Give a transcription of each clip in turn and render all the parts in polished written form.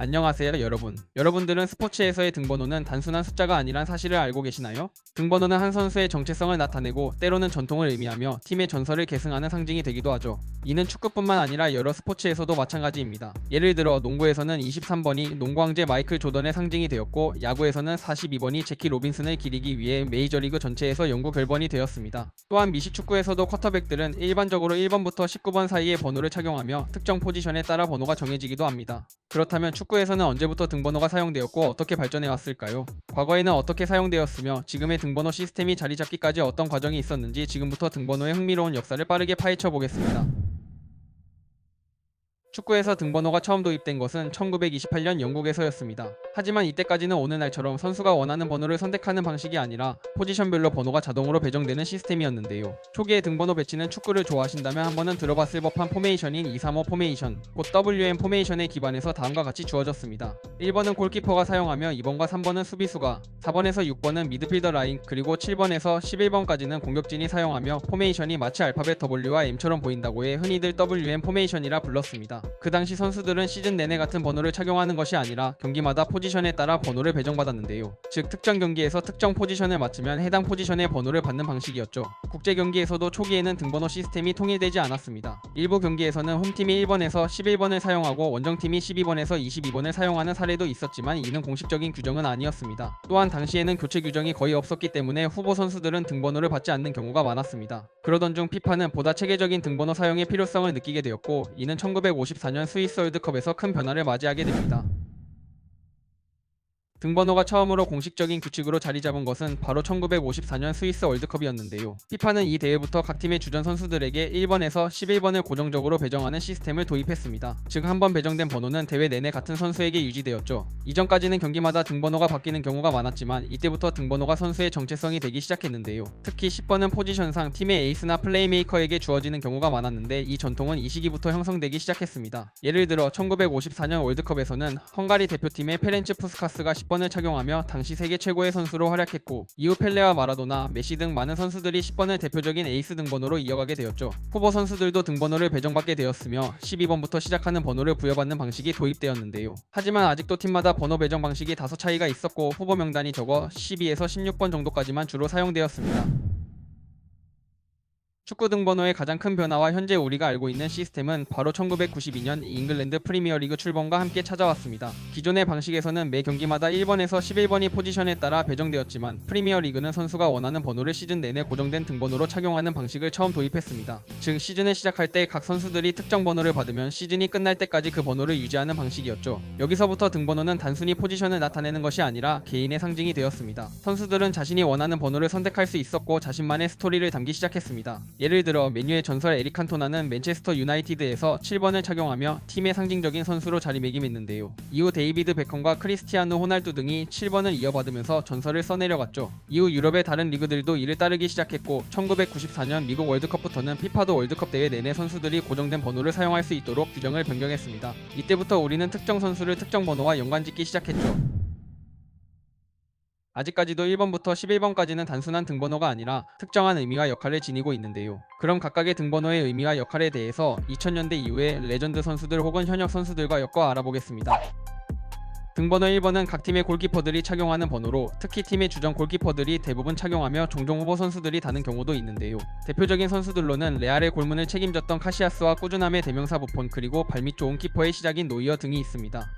안녕하세요 여러분. 여러분들은 스포츠에서의 등번호는 단순한 숫자가 아니란 사실을 알고 계시나요? 등번호는 한 선수의 정체성을 나타내고 때로는 전통을 의미하며 팀의 전설을 계승하는 상징이 되기도 하죠. 이는 축구뿐만 아니라 여러 스포츠에서도 마찬가지입니다. 예를 들어 농구에서는 23번이 농구 황제 마이클 조던의 상징이 되었고, 야구에서는 42번이 제키 로빈슨을 기리기 위해 메이저리그 전체에서 영구 결번이 되었습니다. 또한 미식축구에서도 쿼터백들은 일반적으로 1번부터 19번 사이의 번호를 착용하며 특정 포지션에 따라 번호가 정해지기도 합니다. 그렇다면 축구에서는 언제부터 등번호가 사용되었고 어떻게 발전해 왔을까요? 과거에는 어떻게 사용되었으며 지금의 등번호 시스템이 자리 잡기까지 어떤 과정이 있었는지, 지금부터 등번호의 흥미로운 역사를 빠르게 파헤쳐 보겠습니다. 축구에서 등번호가 처음 도입된 것은 1928년 영국에서였습니다. 하지만 이때까지는 오늘날처럼 선수가 원하는 번호를 선택하는 방식이 아니라 포지션별로 번호가 자동으로 배정되는 시스템이었는데요. 초기의 등번호 배치는 축구를 좋아하신다면 한 번은 들어봤을 법한 포메이션인 2-3-5 포메이션, 곧 WM 포메이션에 기반해서 다음과 같이 주어졌습니다. 1번은 골키퍼가 사용하며 2번과 3번은 수비수가, 4번에서 6번은 미드필더 라인, 그리고 7번에서 11번까지는 공격진이 사용하며 포메이션이 마치 알파벳 W와 M처럼 보인다고 해 흔히들 WM 포메이션이라 불렀습니다. 그 당시 선수들은 시즌 내내 같은 번호를 착용하는 것이 아니라 경기마다 포지션에 따라 번호를 배정받았는데요. 즉 특정 경기에서 특정 포지션을 맡으면 해당 포지션의 번호를 받는 방식이었죠. 국제 경기에서도 초기에는 등번호 시스템이 통일되지 않았습니다. 일부 경기에서는 홈팀이 1번에서 11번을 사용하고 원정팀이 12번에서 22번을 사용하는 사례도 있었지만 이는 공식적인 규정은 아니었습니다. 또한 당시에는 교체 규정이 거의 없었기 때문에 후보 선수들은 등번호를 받지 않는 경우가 많았습니다. 그러던 중 피파는 보다 체계적인 등번호 사용의 필요성을 느끼게 되었고, 이는 1954년 스위스 월드컵에서 큰 변화를 맞이하게 됩니다. 등번호가 처음으로 공식적인 규칙으로 자리 잡은 것은 바로 1954년 스위스 월드컵이었는데요. 피파는 이 대회부터 각 팀의 주전 선수들에게 1번에서 11번을 고정적으로 배정하는 시스템을 도입했습니다. 즉 한 번 배정된 번호는 대회 내내 같은 선수에게 유지되었죠. 이전까지는 경기마다 등번호가 바뀌는 경우가 많았지만 이때부터 등번호가 선수의 정체성이 되기 시작했는데요. 특히 10번은 포지션상 팀의 에이스나 플레이메이커에게 주어지는 경우가 많았는데, 이 전통은 이 시기부터 형성되기 시작했습니다. 예를 들어 1954년 월드컵에서는 헝가리 대표팀의 페렌츠 푸스카스가 10번을 착용하며 당시 세계 최고의 선수로 활약했고, 이후 펠레와 마라도나, 메시 등 많은 선수들이 10번을 대표적인 에이스 등번호로 이어가게 되었죠. 후보 선수들도 등번호를 배정받게 되었으며 12번부터 시작하는 번호를 부여받는 방식이 도입되었는데요. 하지만 아직도 팀마다 번호 배정 방식이 다소 차이가 있었고 후보 명단이 적어 12에서 16번 정도까지만 주로 사용되었습니다. 축구 등번호의 가장 큰 변화와 현재 우리가 알고 있는 시스템은 바로 1992년 잉글랜드 프리미어리그 출범과 함께 찾아왔습니다. 기존의 방식에서는 매 경기마다 1번에서 11번이 포지션에 따라 배정되었지만, 프리미어리그는 선수가 원하는 번호를 시즌 내내 고정된 등번호로 착용하는 방식을 처음 도입했습니다. 즉 시즌을 시작할 때 각 선수들이 특정 번호를 받으면 시즌이 끝날 때까지 그 번호를 유지하는 방식이었죠. 여기서부터 등번호는 단순히 포지션을 나타내는 것이 아니라 개인의 상징이 되었습니다. 선수들은 자신이 원하는 번호를 선택할 수 있었고 자신만의 스토리를 담기 시작했습니다. 예를 들어 맨유의 전설 에릭 칸토나는 맨체스터 유나이티드에서 7번을 착용하며 팀의 상징적인 선수로 자리매김했는데요. 이후 데이비드 베컴과 크리스티아누 호날두 등이 7번을 이어받으면서 전설을 써내려갔죠. 이후 유럽의 다른 리그들도 이를 따르기 시작했고, 1994년 미국 월드컵부터는 피파도 월드컵 대회 내내 선수들이 고정된 번호를 사용할 수 있도록 규정을 변경했습니다. 이때부터 우리는 특정 선수를 특정 번호와 연관짓기 시작했죠. 아직까지도 1번부터 11번까지는 단순한 등번호가 아니라 특정한 의미와 역할을 지니고 있는데요. 그럼 각각의 등번호의 의미와 역할에 대해서 2000년대 이후에 레전드 선수들 혹은 현역 선수들과 엮어 알아보겠습니다. 등번호 1번은 각 팀의 골키퍼들이 착용하는 번호로, 특히 팀의 주전 골키퍼들이 대부분 착용하며 종종 후보 선수들이 다는 경우도 있는데요. 대표적인 선수들로는 레알의 골문을 책임졌던 카시아스와 꾸준함의 대명사 부폰, 그리고 발밑 좋은 키퍼의 시작인 노이어 등이 있습니다.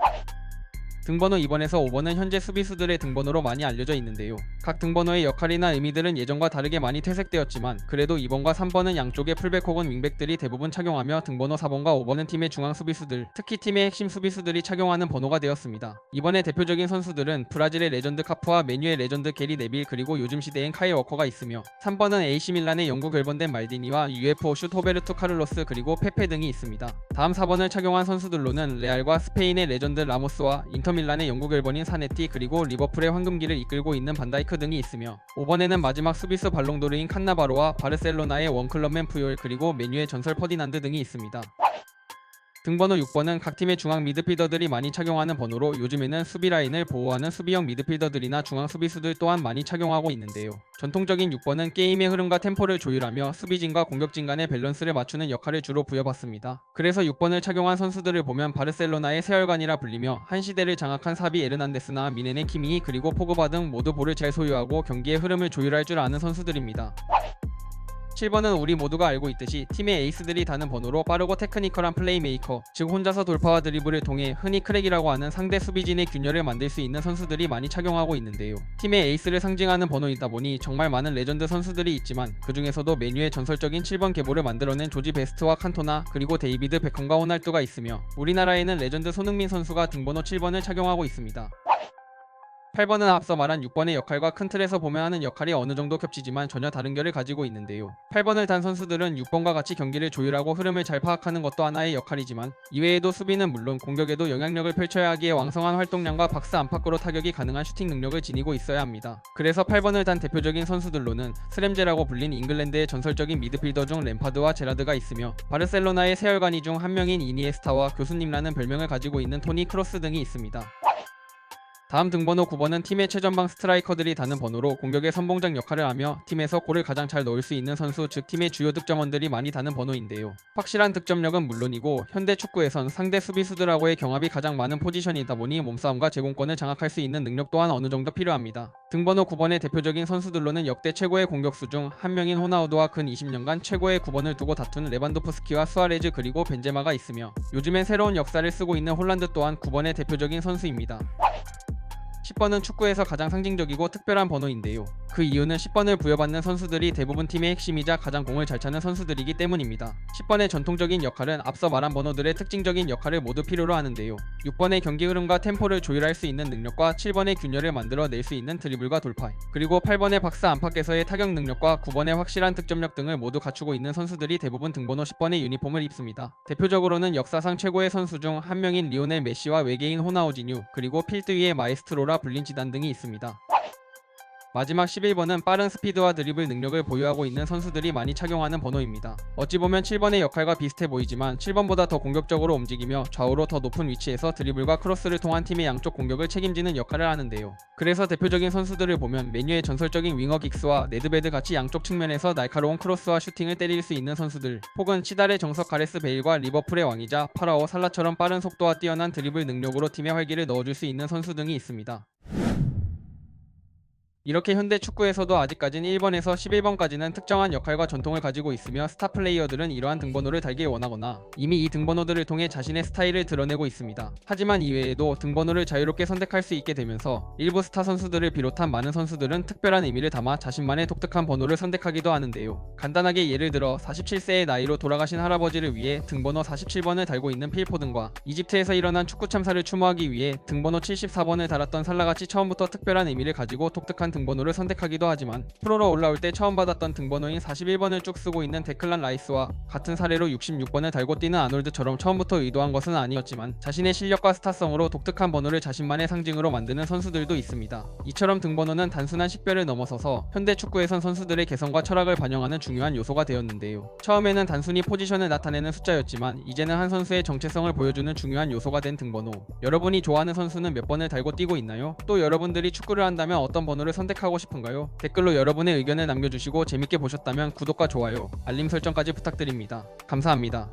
등번호 2번에서 5번은 현재 수비수들의 등번호로 많이 알려져 있는데요. 각 등번호의 역할이나 의미들은 예전과 다르게 많이 퇴색되었지만, 그래도 2번과 3번은 양쪽의 풀백 혹은 윙백들이 대부분 착용하며 등번호 4번과 5번은 팀의 중앙 수비수들, 특히 팀의 핵심 수비수들이 착용하는 번호가 되었습니다. 이번의 대표적인 선수들은 브라질의 레전드 카프와 메뉴의 레전드 게리 네빌, 그리고 요즘 시대엔 카일 워커가 있으며, 3번은 AC 밀란의 영구 결번된 말디니와 UFO 슛 호베르토 카를로스, 그리고 페페 등이 있습니다. 다음 4번을 착용한 선수들로는 레알과 스페인의 레전드 라모스와 인터밀란의 영구 결번인 사네티, 그리고 리버풀의 황금기를 이끌고 있는 반다이크 등이 있으며, 5번에는 마지막 수비수 발롱도르인 칸나바로와 바르셀로나의 원클럽맨 푸올, 그리고 메뉴의 전설 퍼디난드 등이 있습니다. 등번호 6번은 각 팀의 중앙 미드필더들이 많이 착용하는 번호로 요즘에는 수비 라인을 보호하는 수비형 미드필더들이나 중앙 수비수들 또한 많이 착용하고 있는데요. 전통적인 6번은 게임의 흐름과 템포를 조율하며 수비진과 공격진 간의 밸런스를 맞추는 역할을 주로 부여받습니다. 그래서 6번을 착용한 선수들을 보면 바르셀로나의 세월간이라 불리며 한 시대를 장악한 사비 에르난데스나 미네네 키미히 그리고 포그바 등 모두 볼을 잘 소유하고 경기의 흐름을 조율할 줄 아는 선수들입니다. 7번은 우리 모두가 알고 있듯이 팀의 에이스들이 다는 번호로 빠르고 테크니컬한 플레이메이커, 즉 혼자서 돌파와 드리블을 통해 흔히 크랙이라고 하는 상대 수비진의 균열을 만들 수 있는 선수들이 많이 착용하고 있는데요. 팀의 에이스를 상징하는 번호이다 보니 정말 많은 레전드 선수들이 있지만 그 중에서도 맨유의 전설적인 7번 계보를 만들어낸 조지 베스트와 칸토나 그리고 데이비드 베컴과 호날두가 있으며 우리나라에는 레전드 손흥민 선수가 등번호 7번을 착용하고 있습니다. 8번은 앞서 말한 6번의 역할과 큰 틀에서 보면 하는 역할이 어느 정도 겹치지만 전혀 다른 결을 가지고 있는데요. 8번을 단 선수들은 6번과 같이 경기를 조율하고 흐름을 잘 파악하는 것도 하나의 역할이지만 이외에도 수비는 물론 공격에도 영향력을 펼쳐야 하기에 왕성한 활동량과 박스 안팎으로 타격이 가능한 슈팅 능력을 지니고 있어야 합니다. 그래서 8번을 단 대표적인 선수들로는 스램제라고 불린 잉글랜드의 전설적인 미드필더 중 램파드와 제라드가 있으며 바르셀로나의 세월간이 중 한 명인 이니에스타와 교수님라는 별명을 가지고 있는 토니 크로스 등이 있습니다. 다음 등번호 9번은 팀의 최전방 스트라이커들이 다는 번호로 공격의 선봉장 역할을 하며 팀에서 골을 가장 잘 넣을 수 있는 선수, 즉 팀의 주요 득점원들이 많이 다는 번호인데요. 확실한 득점력은 물론이고 현대 축구에선 상대 수비수들하고의 경합이 가장 많은 포지션이다 보니 몸싸움과 제공권을 장악할 수 있는 능력 또한 어느 정도 필요합니다. 등번호 9번의 대표적인 선수들로는 역대 최고의 공격수 중 한 명인 호나우두와 근 20년간 최고의 9번을 두고 다툰 레반도프스키와 수아레즈 그리고 벤제마가 있으며 요즘엔 새로운 역사를 쓰고 있는 홀란드 또한 9번의 대표적인 선수입니다. 10번은 축구에서 가장 상징적이고 특별한 번호인데요. 그 이유는 10번을 부여받는 선수들이 대부분 팀의 핵심이자 가장 공을 잘 차는 선수들이기 때문입니다. 10번의 전통적인 역할은 앞서 말한 번호들의 특징적인 역할을 모두 필요로 하는데요. 6번의 경기 흐름과 템포를 조율할 수 있는 능력과 7번의 균열을 만들어 낼 수 있는 드리블과 돌파, 그리고 8번의 박스 안팎에서의 타격 능력과 9번의 확실한 득점력 등을 모두 갖추고 있는 선수들이 대부분 등번호 10번의 유니폼을 입습니다. 대표적으로는 역사상 최고의 선수 중 한 명인 리오넬 메시와 외계인 호나우지뉴, 그리고 필드 위의 마에스트로라 불린 지단 등이 있습니다. 마지막 11번은 빠른 스피드와 드리블 능력을 보유하고 있는 선수들이 많이 착용하는 번호입니다. 어찌 보면 7번의 역할과 비슷해 보이지만 7번보다 더 공격적으로 움직이며 좌우로 더 높은 위치에서 드리블과 크로스를 통한 팀의 양쪽 공격을 책임지는 역할을 하는데요. 그래서 대표적인 선수들을 보면 맨유의 전설적인 윙어 긱스와 네드베드 같이 양쪽 측면에서 날카로운 크로스와 슈팅을 때릴 수 있는 선수들, 혹은 치달의 정석 가레스 베일과 리버풀의 왕이자 파라오 살라처럼 빠른 속도와 뛰어난 드리블 능력으로 팀의 활기를 넣어줄 수 있는 선수 등이 있습니다. 이렇게 현대 축구에서도 아직까진 1번에서 11번까지는 특정한 역할과 전통을 가지고 있으며 스타 플레이어들은 이러한 등번호를 달길 원하거나 이미 이 등번호들을 통해 자신의 스타일을 드러내고 있습니다. 하지만 이외에도 등번호를 자유롭게 선택할 수 있게 되면서 일부 스타 선수들을 비롯한 많은 선수들은 특별한 의미를 담아 자신만의 독특한 번호를 선택하기도 하는데요. 간단하게 예를 들어 47세의 나이로 돌아가신 할아버지를 위해 등번호 47번을 달고 있는 필포든과 이집트에서 일어난 축구 참사를 추모하기 위해 등번호 74번을 달았던 살라같이 처음부터 특별한 의미를 가지고 독특한 등번호를 선택하기도 하지만 프로로 올라올 때 처음 받았던 등번호인 41번을 쭉 쓰고 있는 데클란 라이스와 같은 사례로 66번을 달고 뛰는 아놀드처럼 처음부터 의도한 것은 아니었지만 자신의 실력과 스타성으로 독특한 번호를 자신만의 상징으로 만드는 선수들도 있습니다. 이처럼 등번호는 단순한 식별을 넘어서서 현대 축구에선 선수들의 개성과 철학을 반영하는 중요한 요소가 되었는데요. 처음에는 단순히 포지션을 나타내는 숫자였지만 이제는 한 선수의 정체성을 보여주는 중요한 요소가 된 등번호. 여러분이 좋아하는 선수는 몇 번을 달고 뛰고 있나요? 또 여러분들이 축구를 한다면 어떤 번호를 선택하고 싶은가요? 댓글로 여러분의 의견을 남겨주시고 재밌게 보셨다면 구독과 좋아요, 알림 설정까지 부탁드립니다. 감사합니다.